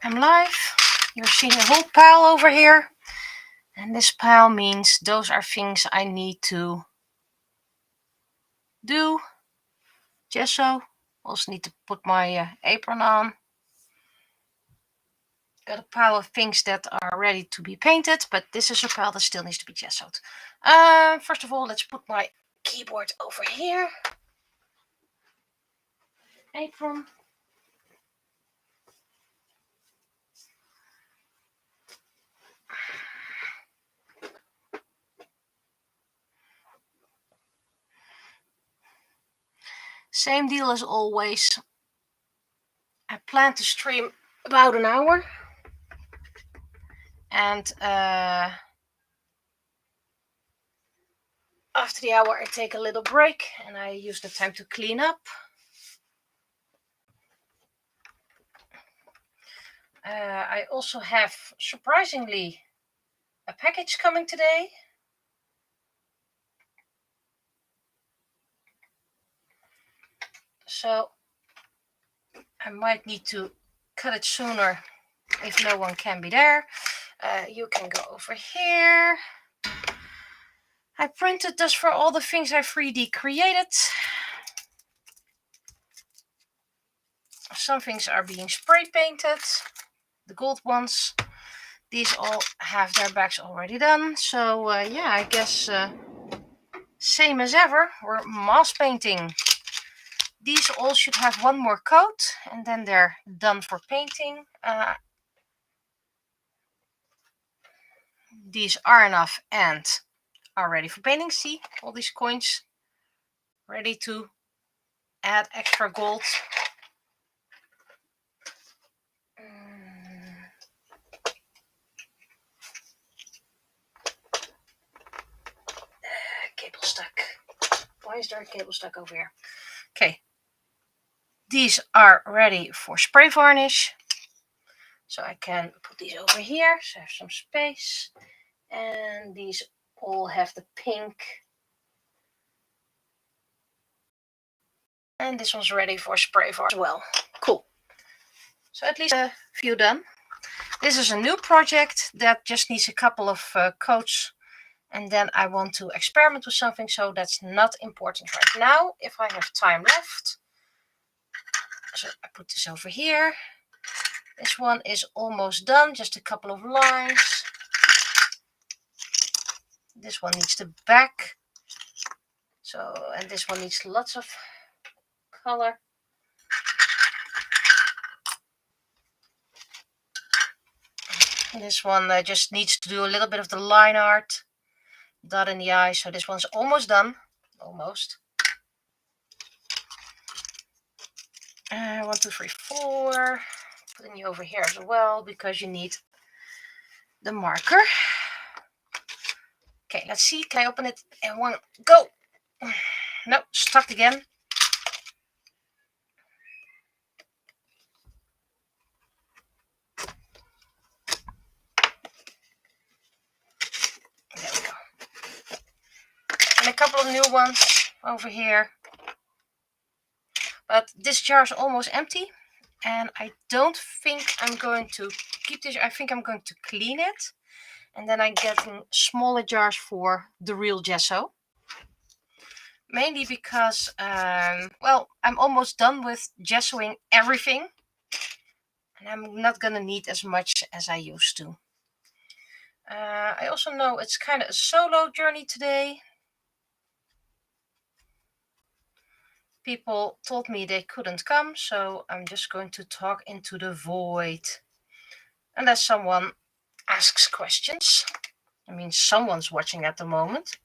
I'm live. You're seeing a whole pile over here. And this pile means those are things I need to do. Gesso. Also need to put my apron on. Got a pile of things that are ready to be painted, but this is a pile that still needs to be gessoed. First of all, let's put my keyboard over here. Apron. Same deal as always. I plan to stream about an hour. And after the hour, I take a little break and I use the time to clean up. I also have, surprisingly, a package coming today. So I might need to cut it sooner if no one can be there. You can go over here. I printed this for all the things I 3D created. Some things are being spray painted, the gold ones. These all have their backs already done. So yeah, I guess same as ever, we're mask painting. These all should have one more coat and then they're done for painting. These are enough and are ready for painting. See, all these coins ready to add extra gold. Cable stuck. Why is there a cable stuck over here? Okay. These are ready for spray varnish. So I can put these over here so I have some space. And these all have the pink. And this one's ready for spray varnish as well. Cool. So at least a few done. This is a new project that just needs a couple of coats. And then I want to experiment with something, so that's not important right now. If I have time left. So I put this over here. This one is almost done, just a couple of lines. This one needs the back. So, and this one needs lots of color. This one just needs to do a little bit of the line art. Dot in the eye. So this one's almost done. Almost. 1, 2, 3, 4. Putting you over here as well because you need the marker. Okay, let's see. Can I open it in one go? No, stuck again. There we go. And a couple of new ones over here. But this jar is almost empty. And I don't think I'm going to keep this. I think I'm going to clean it. And then I'm getting smaller jars for the real gesso. Mainly because, well, I'm almost done with gessoing everything. And I'm not going to need as much as I used to. I also know it's kind of a solo journey today. People told me they couldn't come, so I'm just going to talk into the void. Unless someone asks questions. I mean, someone's watching at the moment.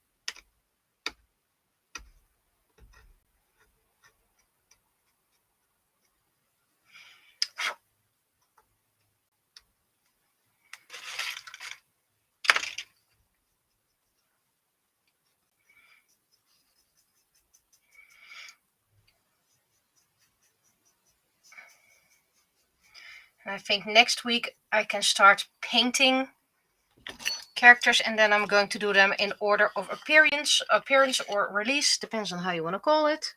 And I think next week I can start painting characters, and then I'm going to do them in order of appearance or release, depends on how you want to call it.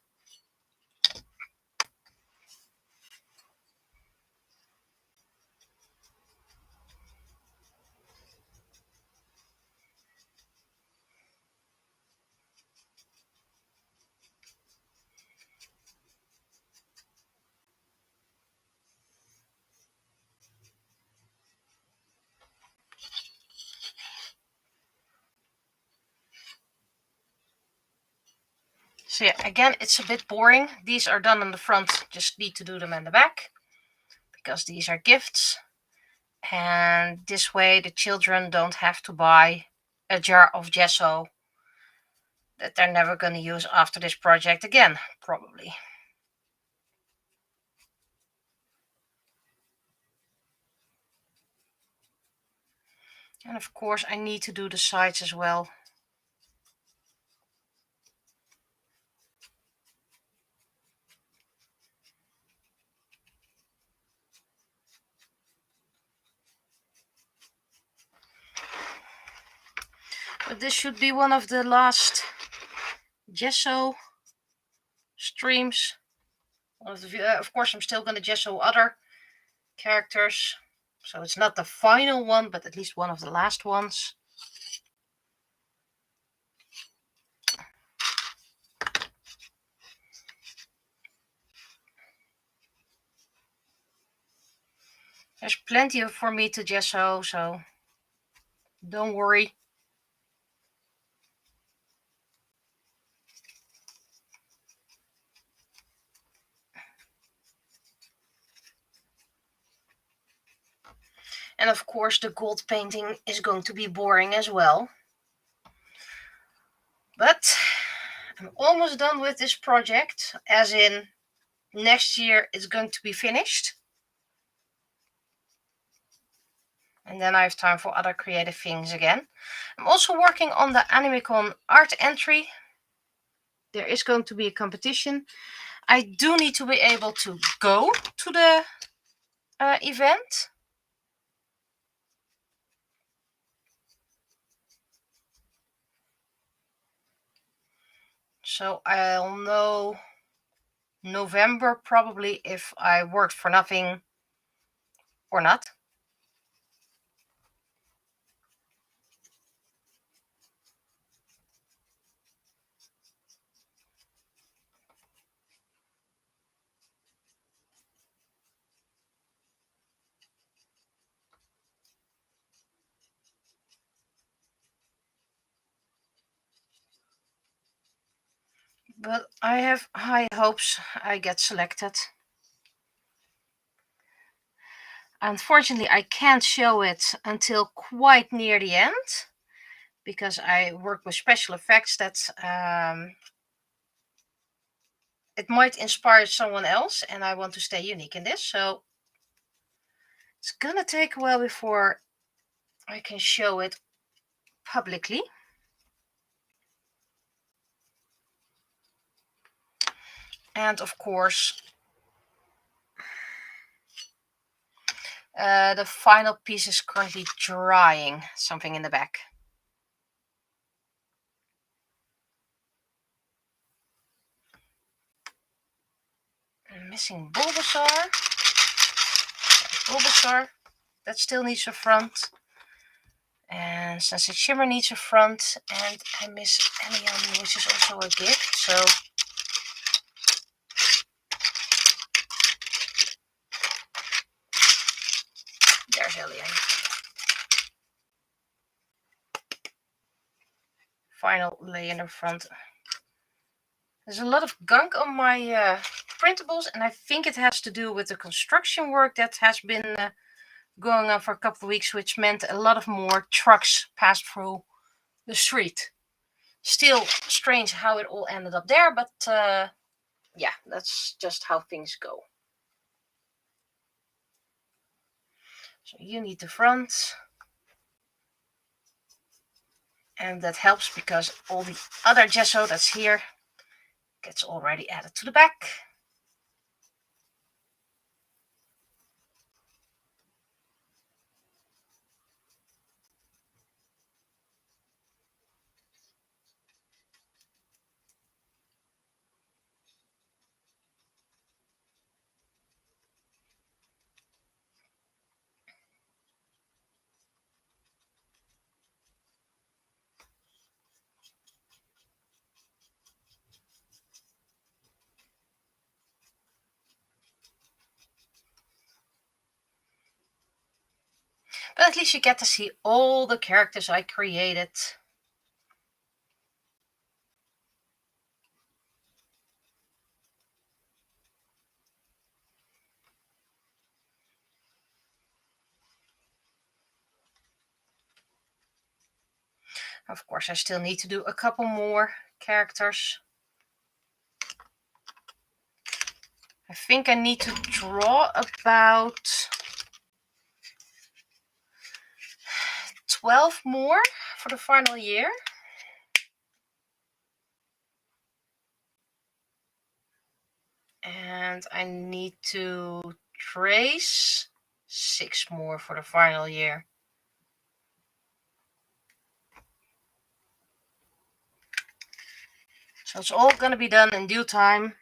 So yeah, again, it's a bit boring. These are done on the front, just need to do them in the back, because these are gifts. And this way the children don't have to buy a jar of gesso that they're never going to use after this project again, probably. And of course I need to do the sides as well. But this should be one of the last gesso streams. Of course I'm still going to gesso other characters, so it's not the final one, but at least one of the last ones. There's plenty for me to gesso, so don't worry. And of course the gold painting is going to be boring as well. But I'm almost done with this project, as in next year it's going to be finished. And then I have time for other creative things again. I'm also working on the AnimeCon art entry. There is going to be a competition. I do need to be able to go to the event. So I'll know November probably if I worked for nothing or not. But I have high hopes I get selected. Unfortunately, I can't show it until quite near the end, because I work with special effects that it might inspire someone else, and I want to stay unique in this. So it's gonna take a while before I can show it publicly. And of course, the final piece is currently drying. Something in the back. I'm missing Bulbasaur. That still needs a front. And Sunset Shimmer needs a front. And I miss Emiami, which is also a gift. So there's Elian. Final lay in the front. There's a lot of gunk on my printables, and I think it has to do with the construction work that has been going on for a couple of weeks, which meant a lot of more trucks passed through the street. Still strange how it all ended up there, but yeah, that's just how things go. So you need the front. And that helps because all the other gesso that's here gets already added to the back. But at least you get to see all the characters I created. Of course, I still need to do a couple more characters. I think I need to draw about 12 more for the final year. And I need to trace 6 more for the final year. So it's all going to be done in due time.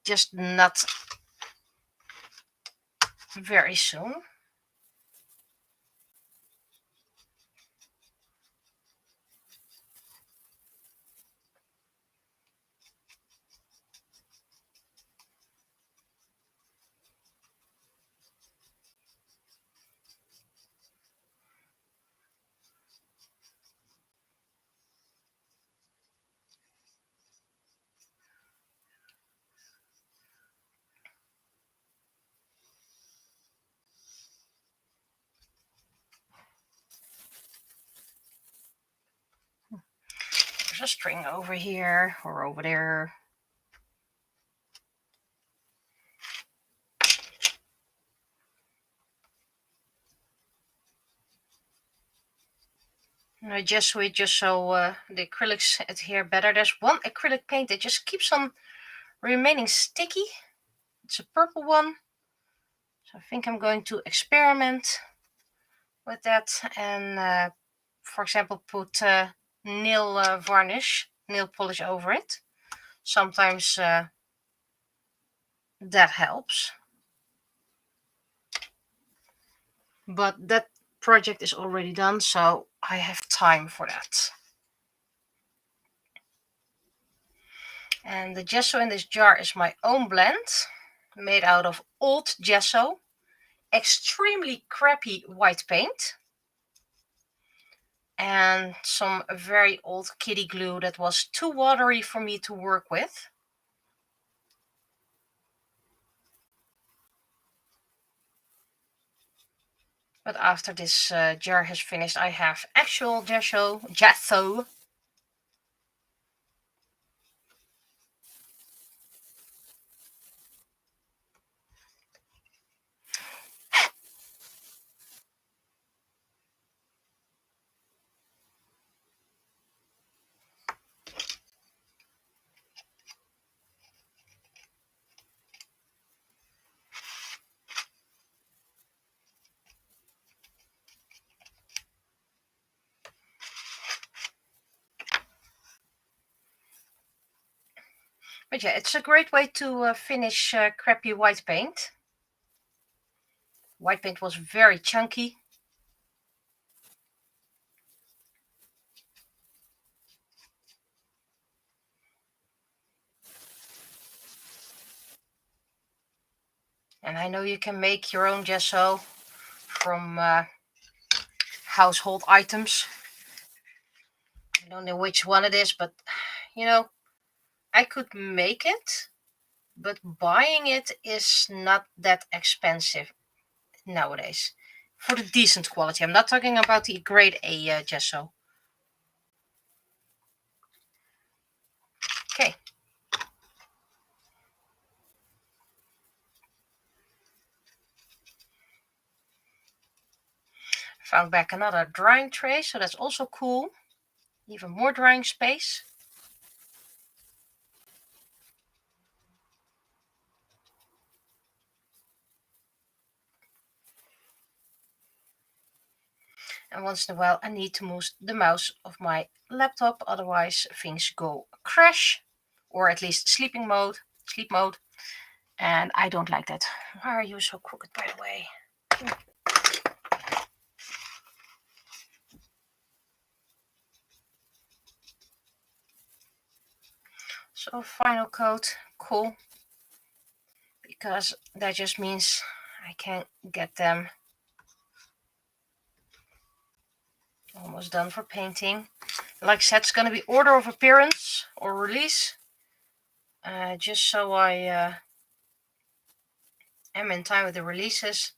Just not very soon. There's a string over here or over there. And I just so the acrylics adhere better. There's one acrylic paint that just keeps on remaining sticky. It's a purple one. So I think I'm going to experiment with that and, for example, put nail varnish, nail polish over it. Sometimes that helps. But that project is already done, so I have time for that. And the gesso in this jar is my own blend, made out of old gesso, extremely crappy white paint, and some very old kitty glue that was too watery for me to work with. But after this jar has finished, I have actual gesso. But yeah, it's a great way to finish crappy white paint. White paint was very chunky. And I know you can make your own gesso from household items. I don't know which one it is, but you know, I could make it, but buying it is not that expensive nowadays for the decent quality. I'm not talking about the grade A gesso. Okay. Found back another drying tray, so that's also cool. Even more drying space. And once in a while I need to move the mouse of my laptop, otherwise things go crash, or at least sleep mode, and I don't like that. Why are you so crooked, by the way? So final coat, cool, because that just means I can get them almost done for painting. Like I said, it's going to be order of appearance or release, just so I am in time with the releases.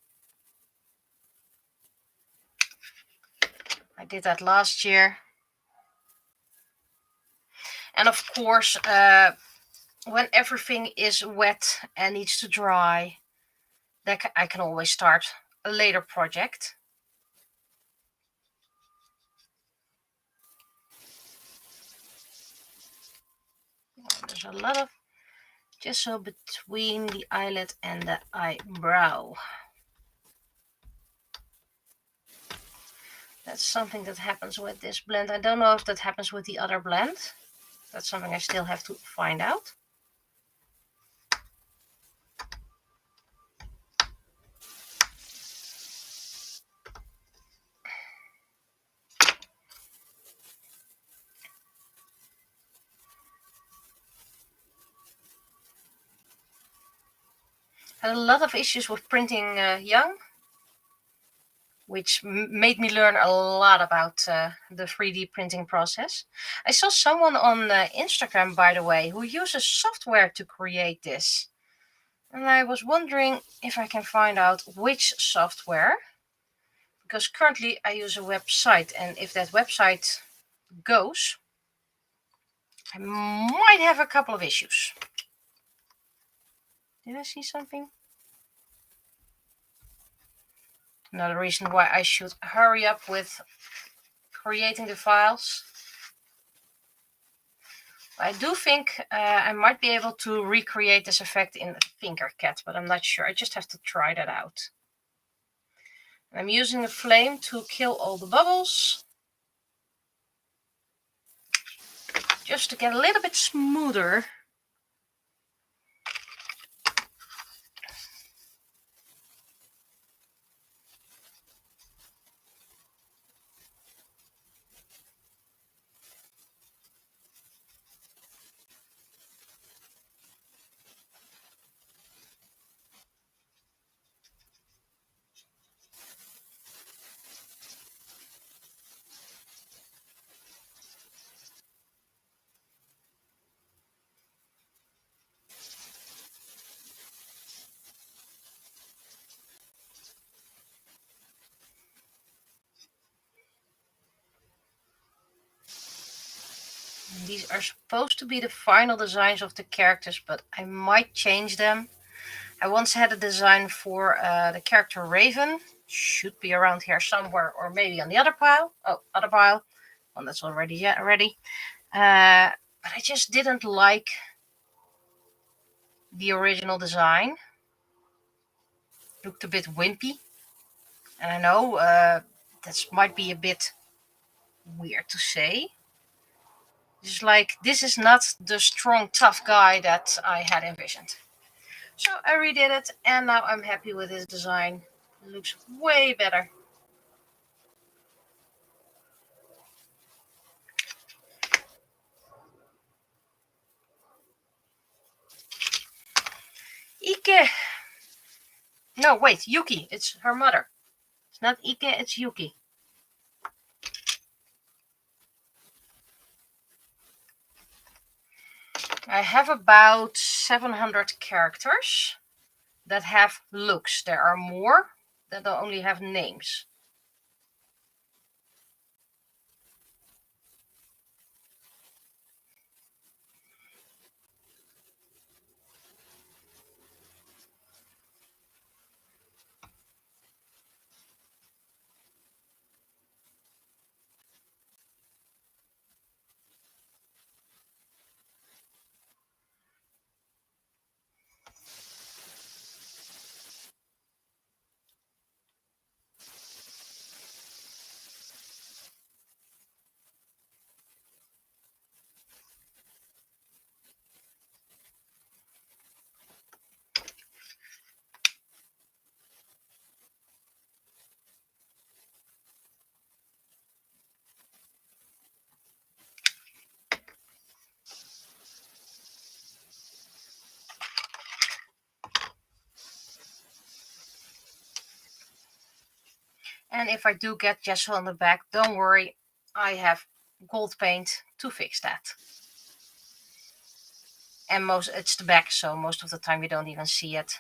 I did that last year. And of course, when everything is wet and needs to dry, I can always start a later project. There's a lot of gesso between the eyelid and the eyebrow. That's something that happens with this blend. I don't know if that happens with the other blend. That's something I still have to find out. I had a lot of issues with printing young, which made me learn a lot about the 3D printing process. I saw someone on Instagram, by the way, who uses software to create this. And I was wondering if I can find out which software, because currently I use a website, and if that website goes, I might have a couple of issues. Did I see something? Another reason why I should hurry up with creating the files. I do think I might be able to recreate this effect in Tinkercad, but I'm not sure. I just have to try that out. I'm using the flame to kill all the bubbles, just to get a little bit smoother. These are supposed to be the final designs of the characters, but I might change them. I once had a design for the character Raven. Should be around here somewhere, or maybe on the other pile. Oh, other pile. One that's already ready. But I just didn't like the original design. Looked a bit wimpy. And I know that might be a bit weird to say. It's like, this is not the strong, tough guy that I had envisioned. So I redid it, and now I'm happy with this design. It looks way better. Ike! No, wait, Yuki. It's her mother. It's not Ike, it's Yuki. I have about 700 characters that have looks. There are more that only have names. And if I do get gesso on the back, don't worry, I have gold paint to fix that. And it's the back, so most of the time you don't even see it.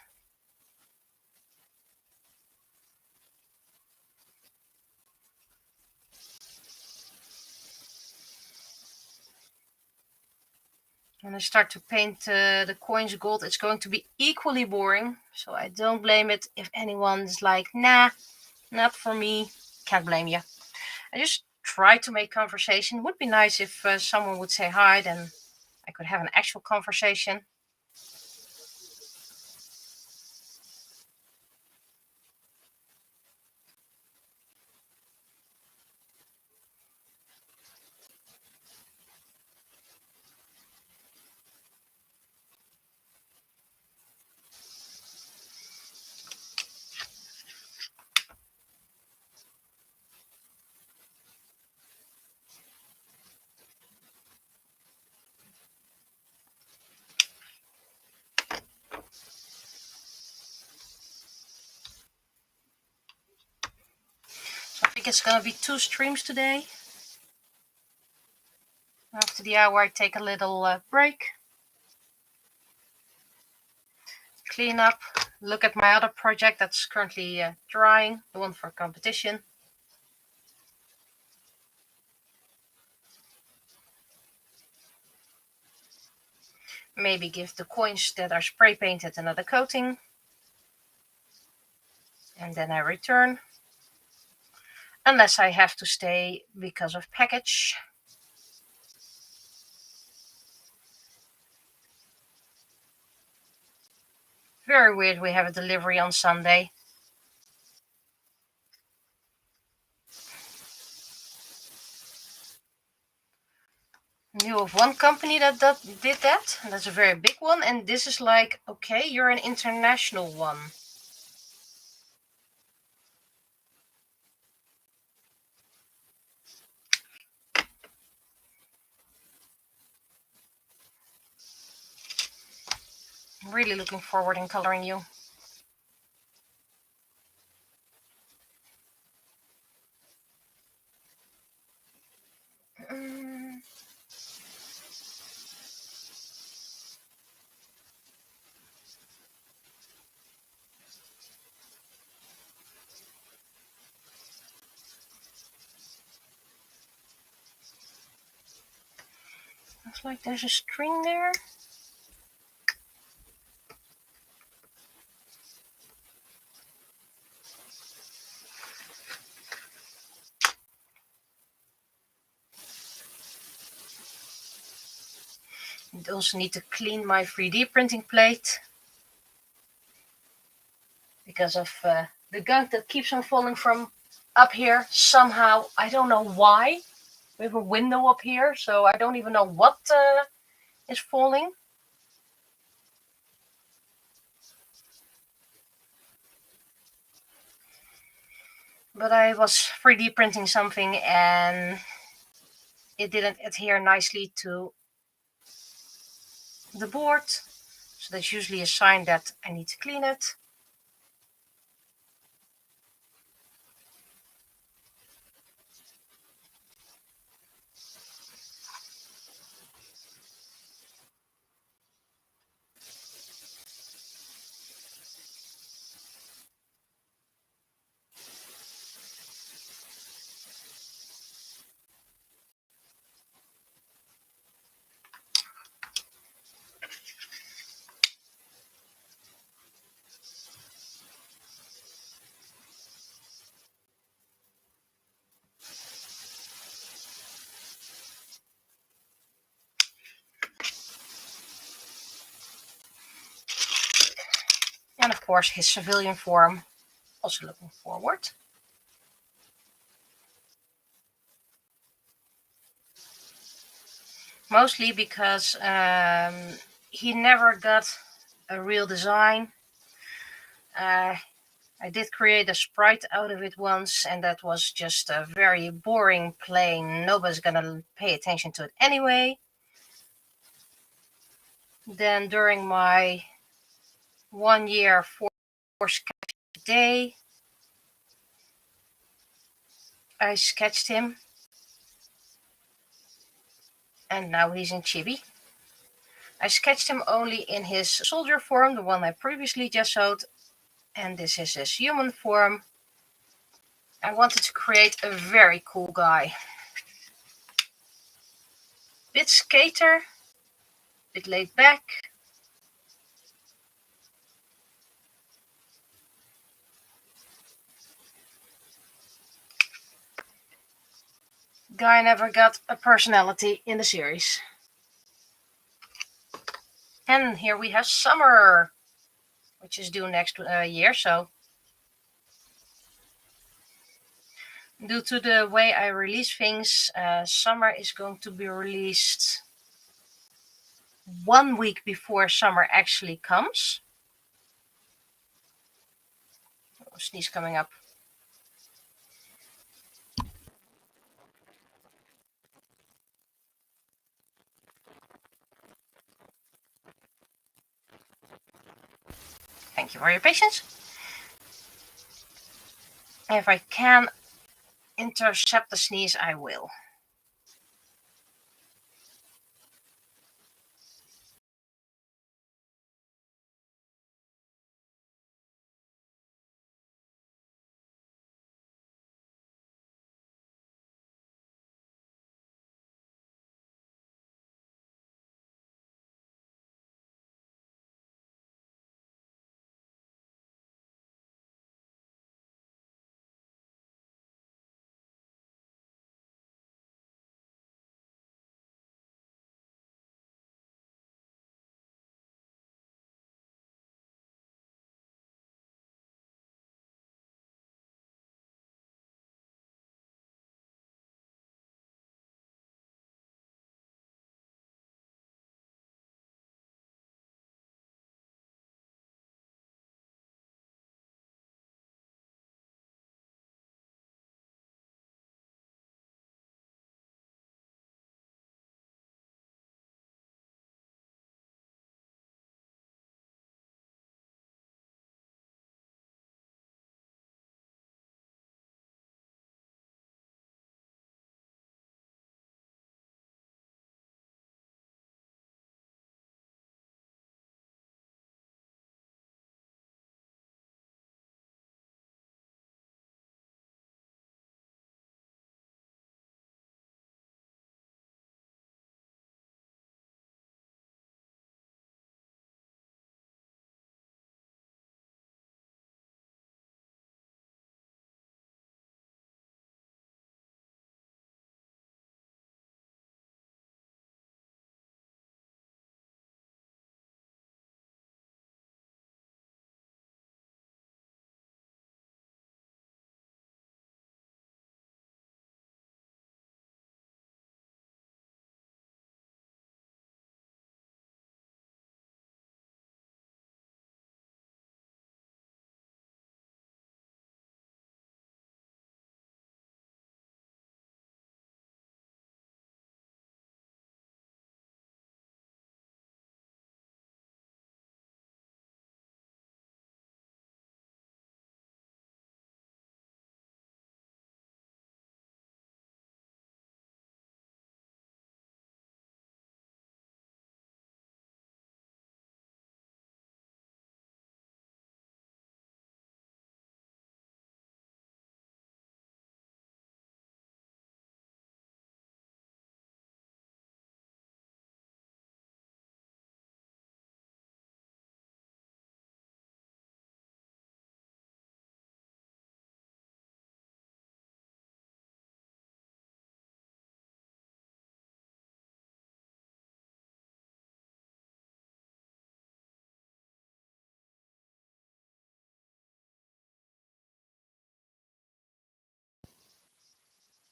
When I start to paint the coins gold, it's going to be equally boring. So I don't blame it if anyone's like, nah, not for me. Can't blame you. I just try to make conversation. Would be nice if someone would say hi, then I could have an actual conversation. So I think it's gonna be 2 streams today. After the hour, I take a little break, clean up, look at my other project that's currently drying, the one for competition. Maybe give the coins that are spray painted another coating. And then I return. Unless I have to stay because of package. Very weird, we have a delivery on Sunday. Knew of one company that did that. That's a very big one. And this is like, okay, you're an international one. I'm really looking forward in coloring you. Looks like there's a string there. I also need to clean my 3D printing plate because of the gunk that keeps on falling from up here somehow. I don't know why. We have a window up here, so I don't even know what is falling. But I was 3D printing something and it didn't adhere nicely to the board. So that's usually a sign that I need to clean it. And of course his civilian form, also looking forward. Mostly because he never got a real design. I did create a sprite out of it once, and that was just a very boring plain. Nobody's gonna pay attention to it anyway. Then during my 1 year 4 sketch a day, I sketched him, and now he's in chibi. I sketched him only in his soldier form, the one I previously gessoed, and this is his human form. I wanted to create a very cool guy. Bit skater, bit laid back. Guy never got a personality in the series. And here we have Summer, which is due next year, so due to the way I release things, Summer is going to be released 1 week before Summer actually comes. Oh, sneeze coming up. Thank you for your patience. If I can intercept the sneeze, I will.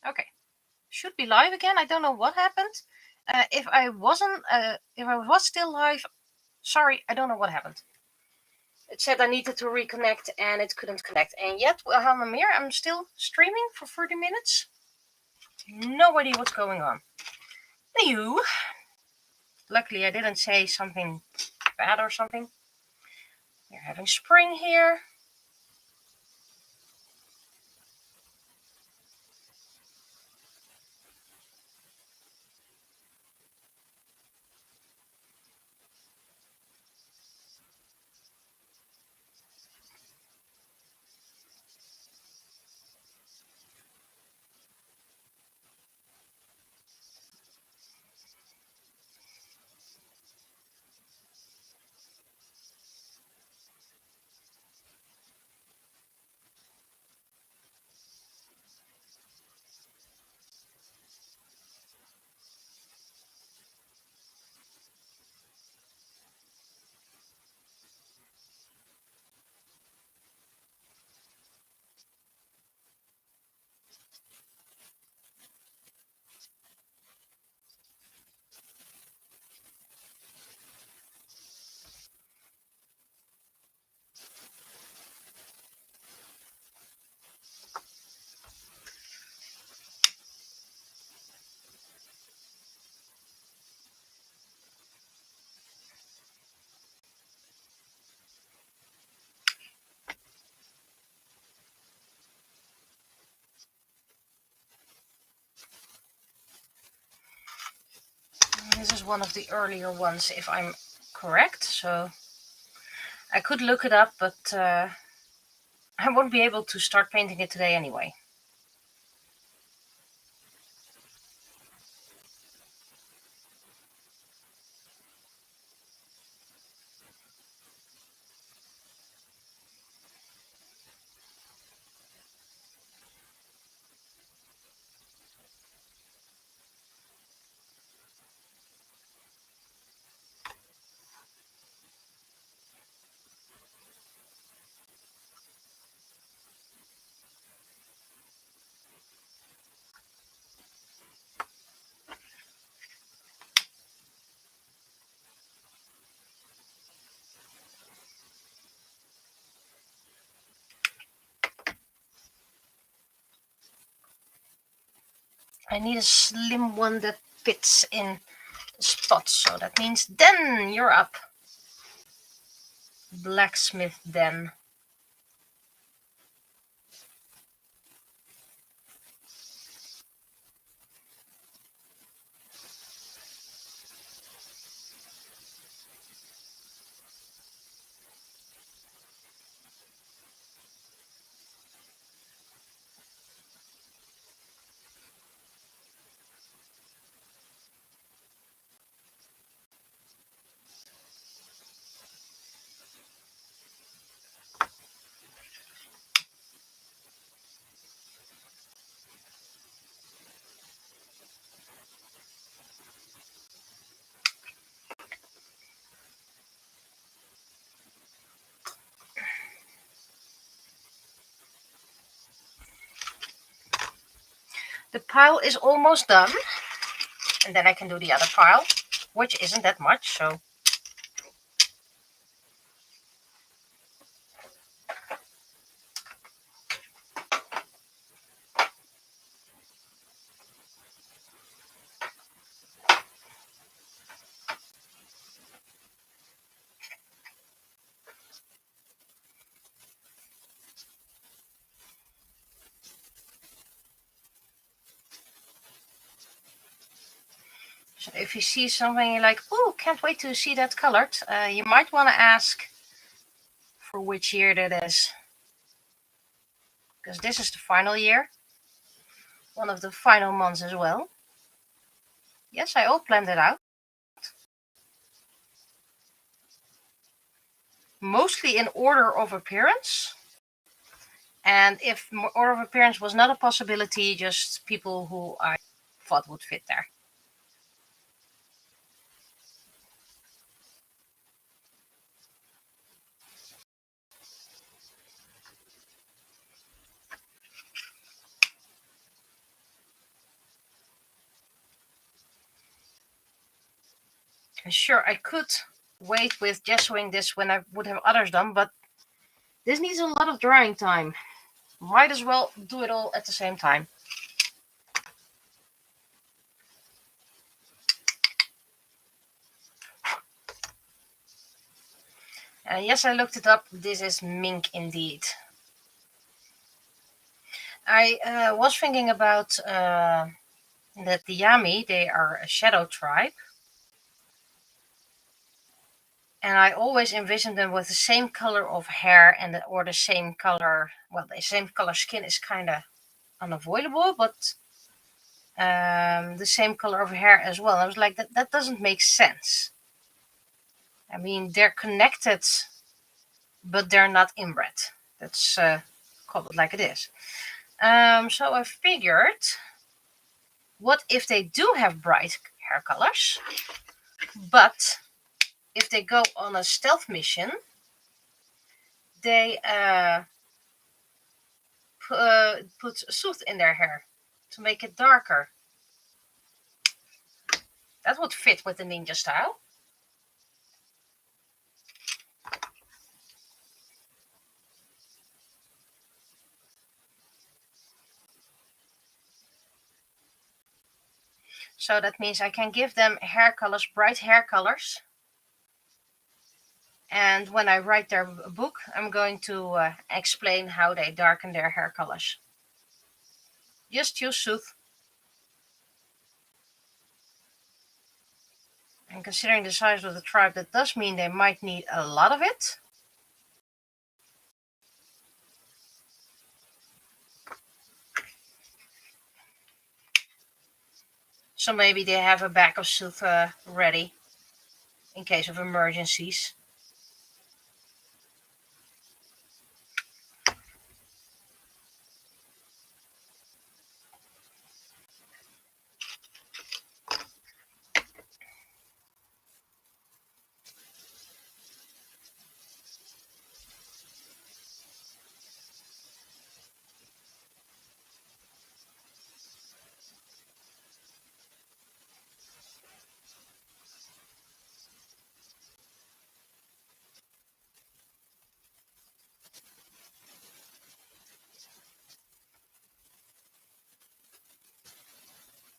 Okay, should be live again. I don't know what happened. If I was still live, sorry, I don't know what happened. It said I needed to reconnect and it couldn't connect. And yet, Hamamir, I'm still streaming for 30 minutes. No idea what's going on. Anywho, luckily I didn't say something bad or something. We're having spring here. This is one of the earlier ones, if I'm correct. So I could look it up, but I won't be able to start painting it today anyway. I need a slim one that fits in spots, so that means Den, you're up. Blacksmith Den. The pile is almost done, and then I can do the other pile, which isn't that much, so if you see something you're like, oh, can't wait to see that colored, you might want to ask for which year that is. Because this is the final year. One of the final months as well. Yes, I all planned it out. Mostly in order of appearance. And if order of appearance was not a possibility, just people who I thought would fit there. Sure, I could wait with gessoing this when I would have others done, but this needs a lot of drying time. Might as well do it all at the same time. Yes, I looked it up. This is mink indeed. I was thinking about that the Yami, they are a shadow tribe. And I always envisioned them with the same color of hair or the same color, well, the same color skin is kind of unavoidable, but the same color of hair as well. I was like, that doesn't make sense. I mean, they're connected, but they're not inbred. That's called it like it is. So I figured, what if they do have bright hair colors, but if they go on a stealth mission, they put soot in their hair to make it darker. That would fit with the ninja style. So that means I can give them hair colors, bright hair colors. And when I write their book, I'm going to explain how they darken their hair colors. Just use soot. And considering the size of the tribe, that does mean they might need a lot of it. So maybe they have a bag of soup ready in case of emergencies.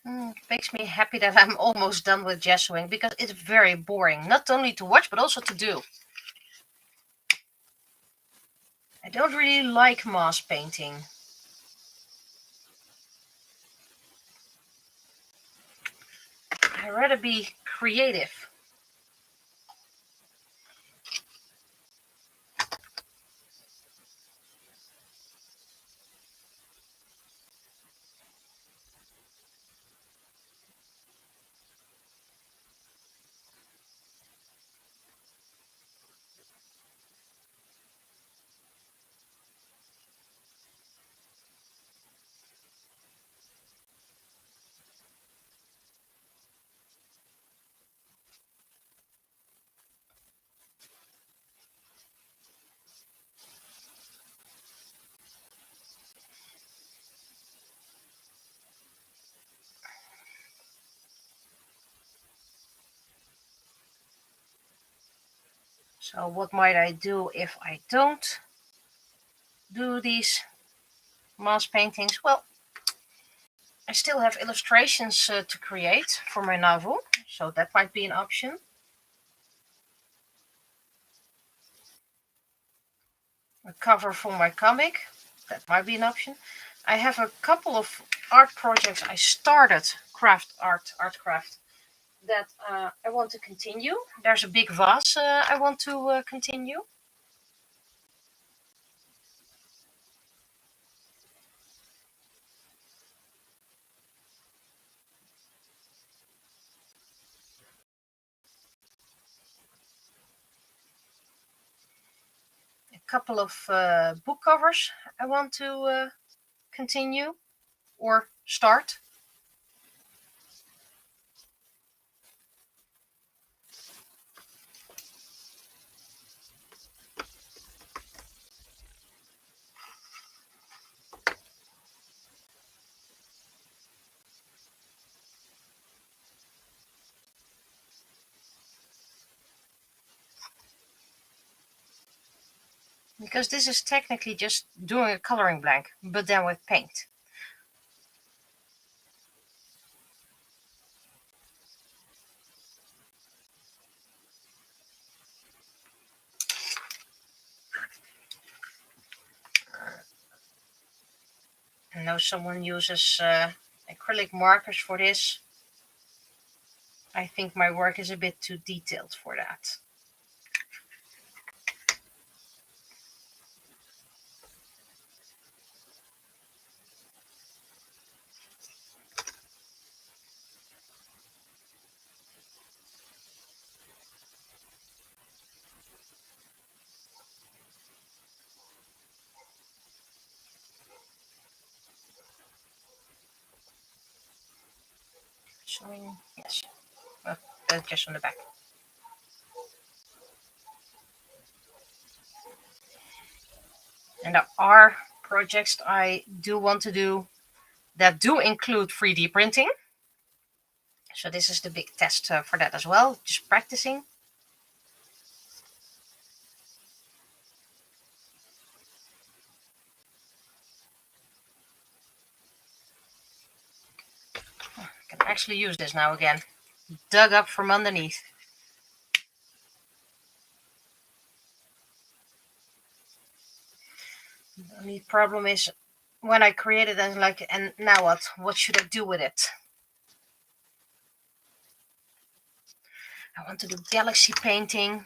It makes me happy that I'm almost done with gessoing because it's very boring, not only to watch but also to do. I don't really like mask painting. I'd rather be creative. So what might I do if I don't do these mask paintings? Well, I still have illustrations to create for my novel, so that might be an option. A cover for my comic, that might be an option. I have a couple of art projects I started, art craft, that I want to continue. There's a big vase I want to continue. A couple of book covers I want to continue or start. Because this is technically just doing a coloring blank, but then with paint. I know someone uses acrylic markers for this. I think my work is a bit too detailed for that. Showing, yes. Well, that's just on the back. And there are projects I do want to do that do include 3D printing. So this is the big test for that as well, just practicing. I can actually use this now again. Dug up from underneath. The only problem is when I create it, I'm like, and now what? What should I do with it? I want to do galaxy painting.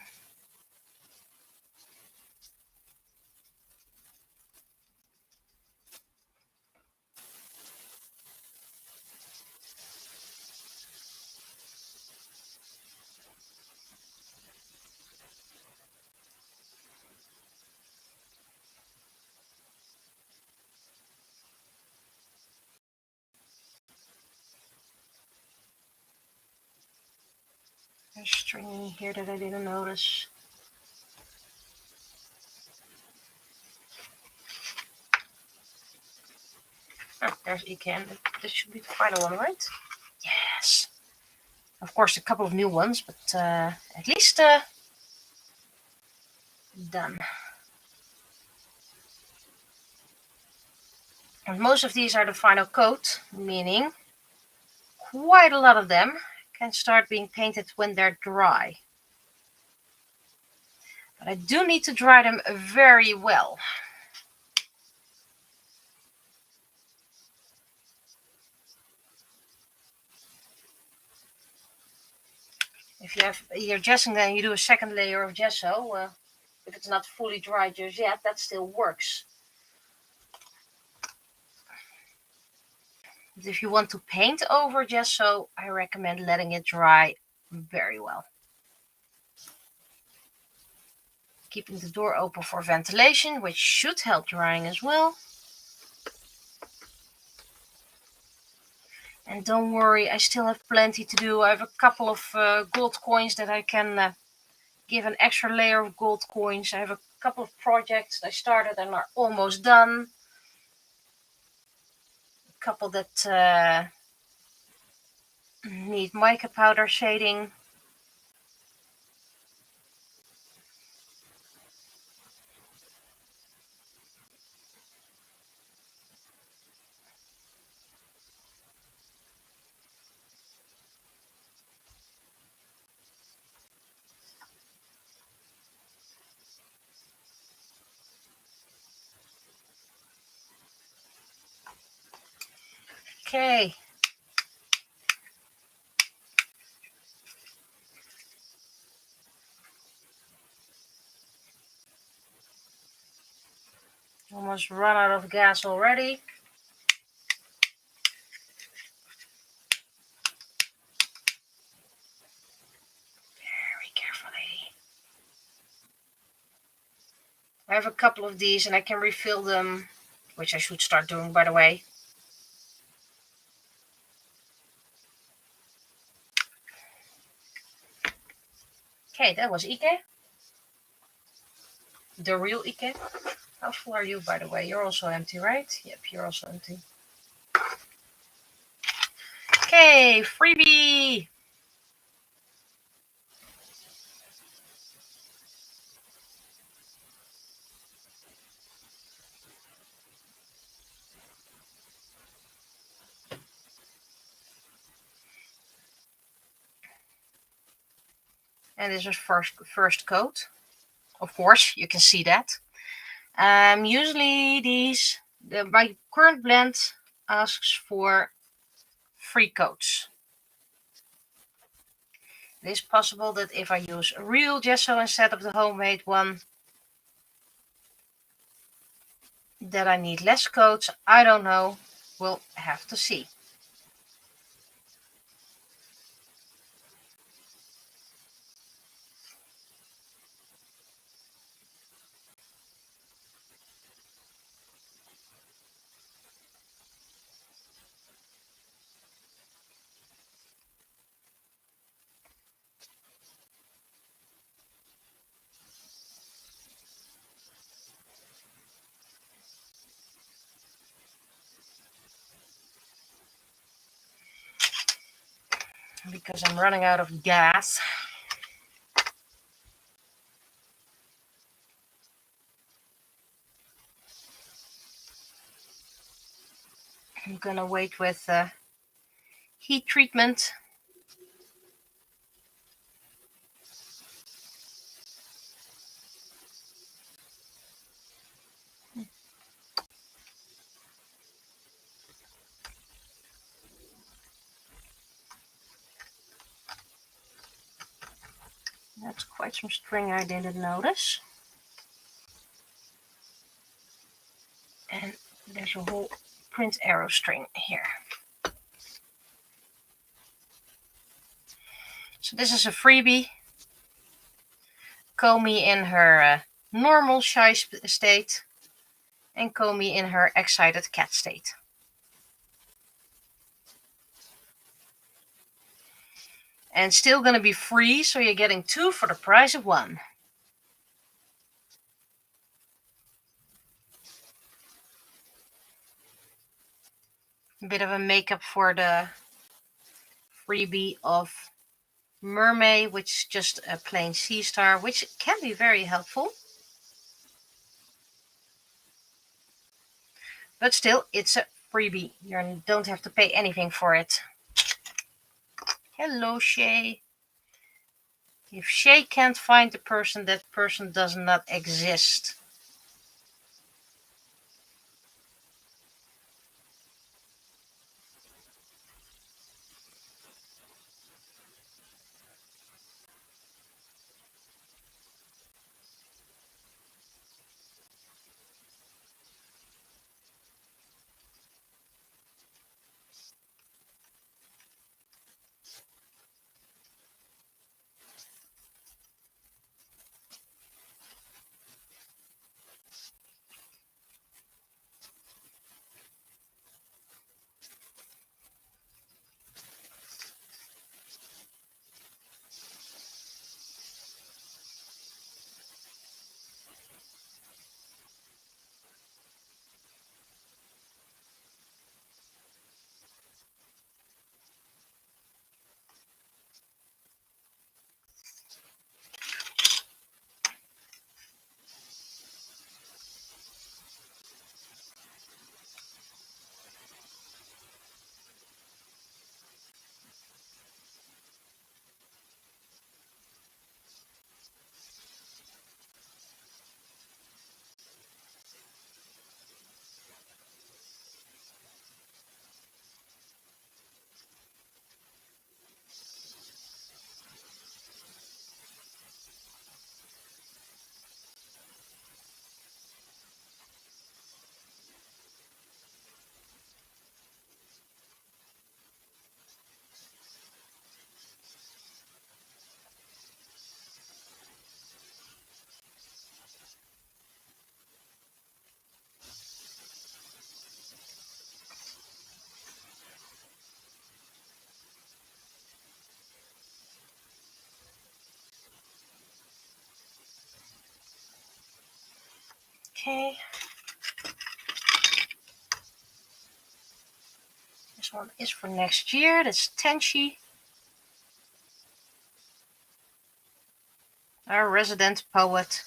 There's string here that I didn't notice. Oh, there's Ike. This should be the final one, right? Yes. Of course, a couple of new ones, but at least done. And most of these are the final coat, meaning quite a lot of them can start being painted when they're dry. But I do need to dry them very well. If you have your gesso, then you do a second layer of gesso. If it's not fully dry just yet, that still works. But if you want to paint over gesso, I recommend letting it dry very well. Keeping the door open for ventilation, which should help drying as well. And don't worry, I still have plenty to do. I have a couple of gold coins that I can give an extra layer of gold coins. I have a couple of projects that I started and are almost done. A couple that need mica powder shading. Okay. Almost run out of gas already. Very carefully. I have a couple of these and I can refill them, which I should start doing, by the way. Okay, that was Ike. The real Ike. How full are you, by the way? You're also empty, right? Yep, you're also empty. Okay, freebie. And this is first coat. Of course, you can see that. Usually my current blend asks for 3 coats. It is possible that if I use real gesso instead of the homemade one, that I need less coats. I don't know. We'll have to see. Because I'm running out of gas. I'm gonna wait with heat treatment. That's quite some string I didn't notice. And there's a whole print arrow string here. So this is a freebie. Comey in her normal shy state and Comey in her excited cat state. And still going to be free, so you're getting 2 for the price of 1. A bit of a makeup for the freebie of Mermaid, which is just a plain sea star, which can be very helpful. But still, it's a freebie. You don't have to pay anything for it. Hello, Shay. If Shay can't find the person, that person does not exist. Okay. This one is for next year. That's Tenchi, our resident poet.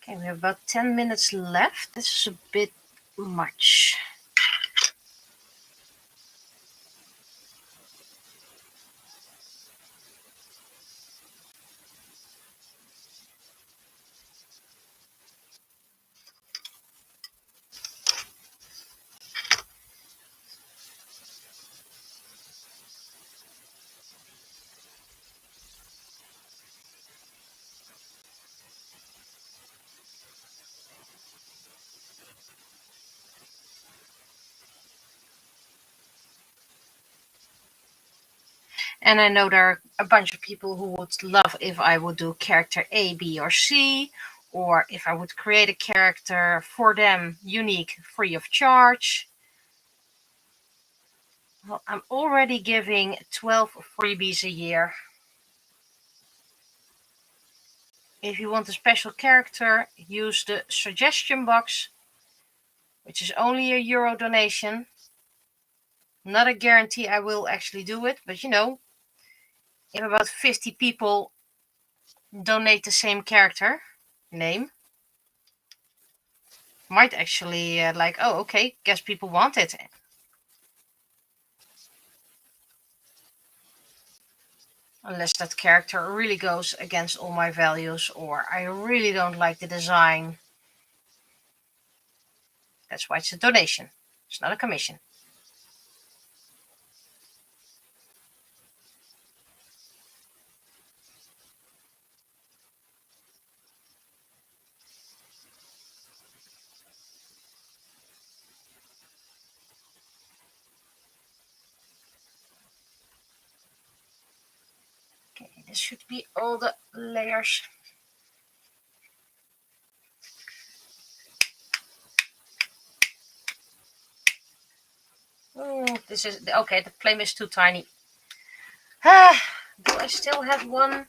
Okay, we have about 10 minutes left. This is a bit much. And I know there are a bunch of people who would love if I would do character A, B, or C, or if I would create a character for them, unique, free of charge. Well, I'm already giving 12 freebies a year. If you want a special character, use the suggestion box, which is only a €1 donation. Not a guarantee I will actually do it, but you know, if about 50 people donate the same character name, might actually like, oh, okay, guess people want it. Unless that character really goes against all my values, or I really don't like the design. That's why it's a donation. It's not a commission. Okay, this should be all the layers. Oh, this is okay. The flame is too tiny. Do I still have one?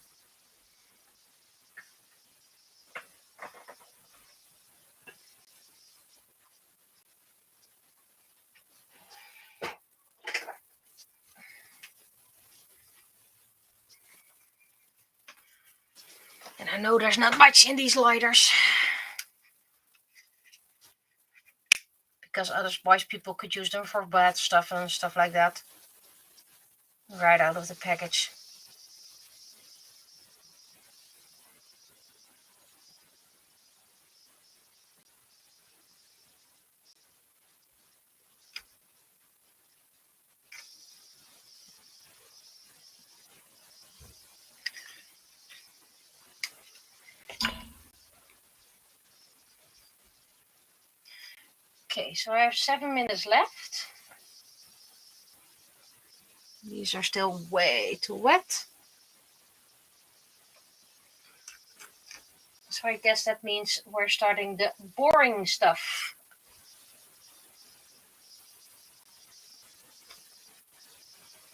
And I know there's not much in these lighters, because otherwise people could use them for bad stuff and stuff like that. Right out of the package. Okay, so I have 7 minutes left. These are still way too wet. So I guess that means we're starting the boring stuff.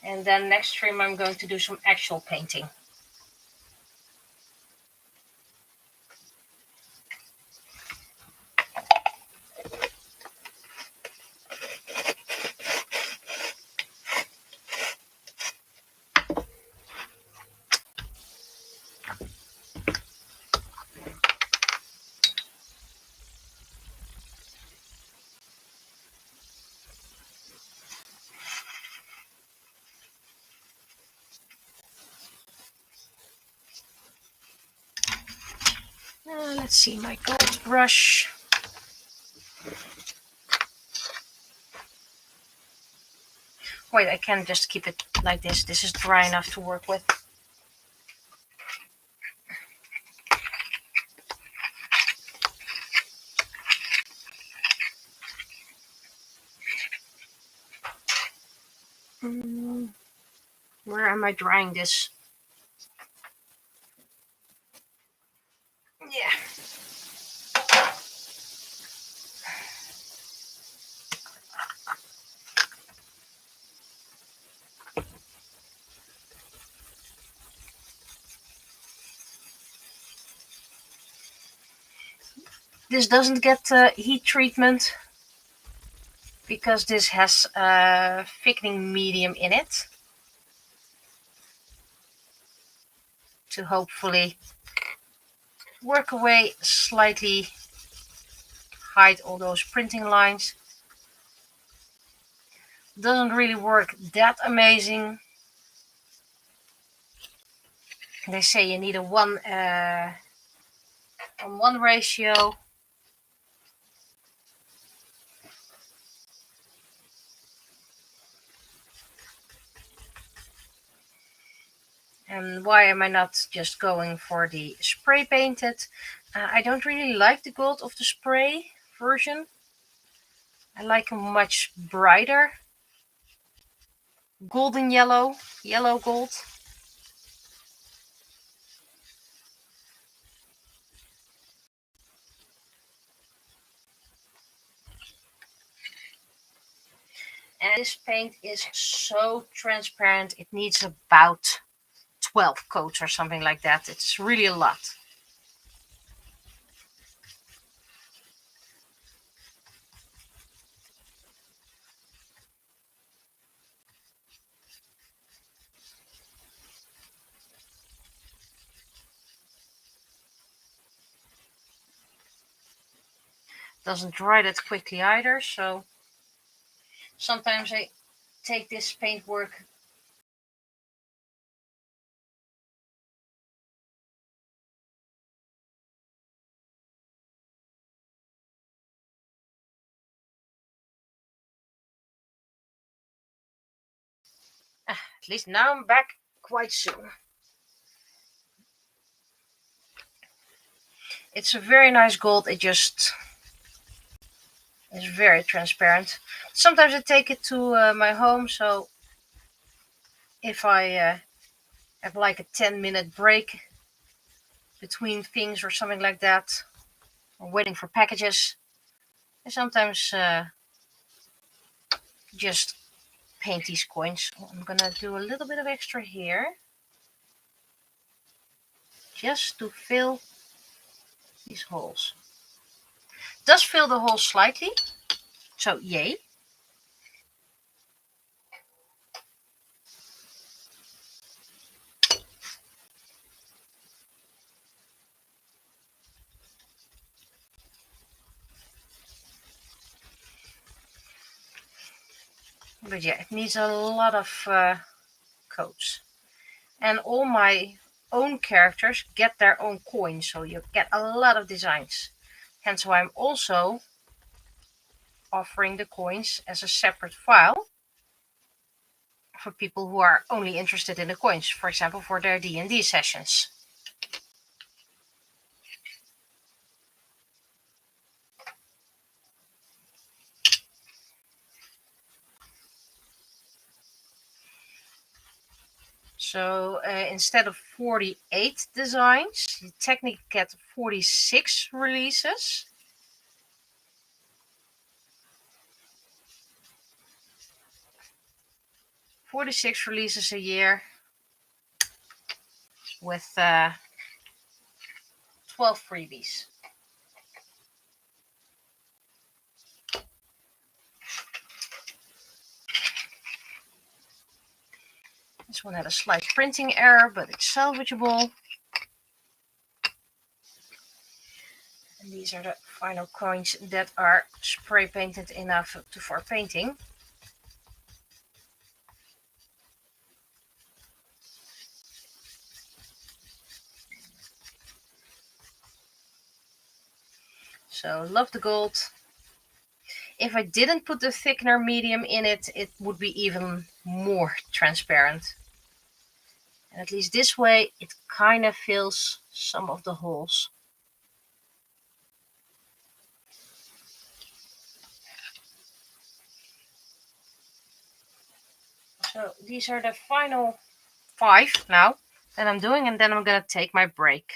And then next stream I'm going to do some actual painting. Let's see my gold brush. Wait, I can't just keep it like this. This is dry enough to work with. Where am I drying this? Yeah. This doesn't get heat treatment because this has a thickening medium in it to hopefully work away slightly, hide all those printing lines. Doesn't really work that amazing. They say you need a 1:1 ratio. And why am I not just going for the spray painted? I don't really like the gold of the spray version. I like a much brighter golden yellow gold. this paint is so transparent. It needs about 12 coats or something like that. It's really a lot. Doesn't dry that quickly either, so sometimes I take this paintwork at least now I'm back quite soon. It's a very nice gold. It just is very transparent. Sometimes I take it to my home, so if I have like a 10-minute break between things or something like that, or waiting for packages, I sometimes just paint these coins. I'm gonna do a little bit of extra here just to fill these holes. It does fill the holes slightly, so yay. But yeah, it needs a lot of coats. And all my own characters get their own coins, so you get a lot of designs. Hence why I'm also offering the coins as a separate file for people who are only interested in the coins, for example, for their D&D sessions. So instead of 48 designs, you technically get 46 releases. "46 releases a year with 12 freebies. This one had a slight printing error, but it's salvageable. And these are the final coins that are spray painted enough for painting. So love the gold. If I didn't put the thickener medium in it, it would be even more transparent. And at least this way, it kind of fills some of the holes. So these are the final 5 now that I'm doing, and then I'm going to take my break.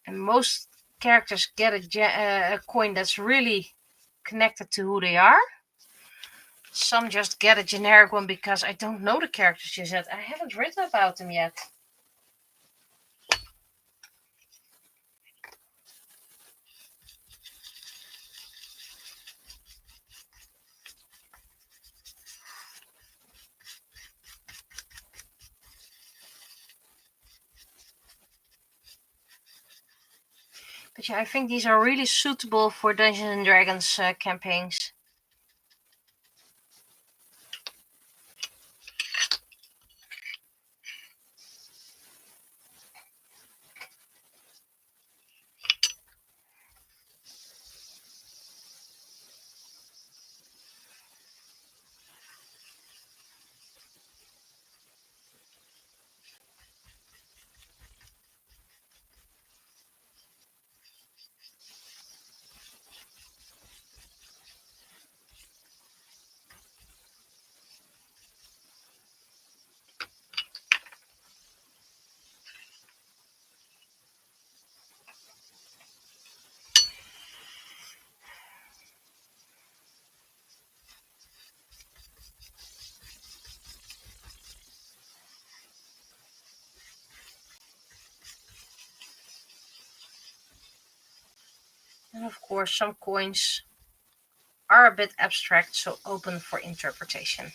And most characters get a coin that's really connected to who they are. Some just get a generic one because I don't know the characters yet. I haven't written about them yet. But yeah, I think these are really suitable for Dungeons and Dragons campaigns. And of course, some coins are a bit abstract, so open for interpretation.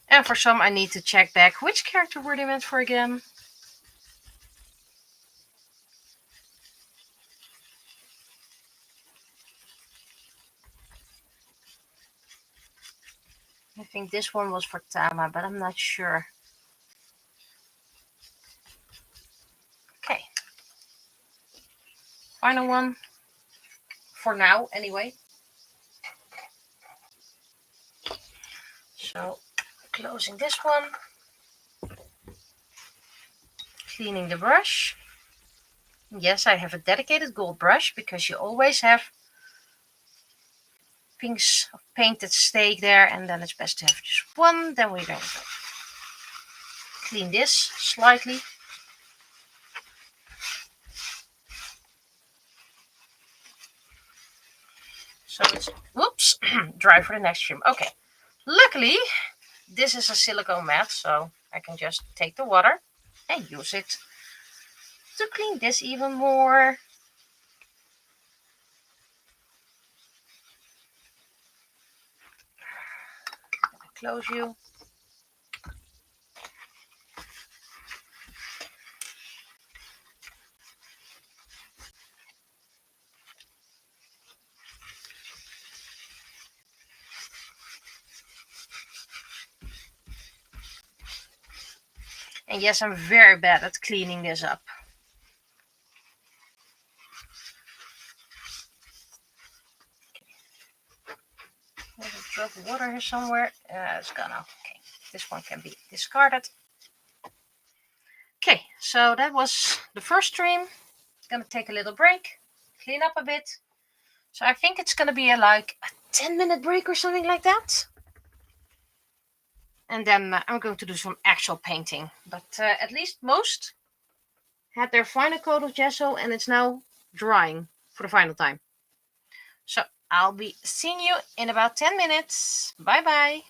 And for some, I need to check back which character were they meant for again. I think this one was for Tama, but I'm not sure. Okay. Final one. For now, anyway. So, closing this one. Cleaning the brush. Yes, I have a dedicated gold brush because you always have pinks of painted stake there, and then it's best to have just one. Then we're going to clean this slightly. So it's, whoops, dry for the next stream. Okay. Luckily, this is a silicone mat, so I can just take the water and use it to clean this even more. Close you. And yes, I'm very bad at cleaning this up. There's a drop of water here somewhere. It's gone out. Okay, this one can be discarded. Okay, so that was the first stream. Gonna take a little break, clean up a bit. So I think it's gonna be like a 10-minute break or something like that. And then I'm going to do some actual painting. But at least most had their final coat of gesso and it's now drying for the final time. So I'll be seeing you in about 10 minutes. Bye bye.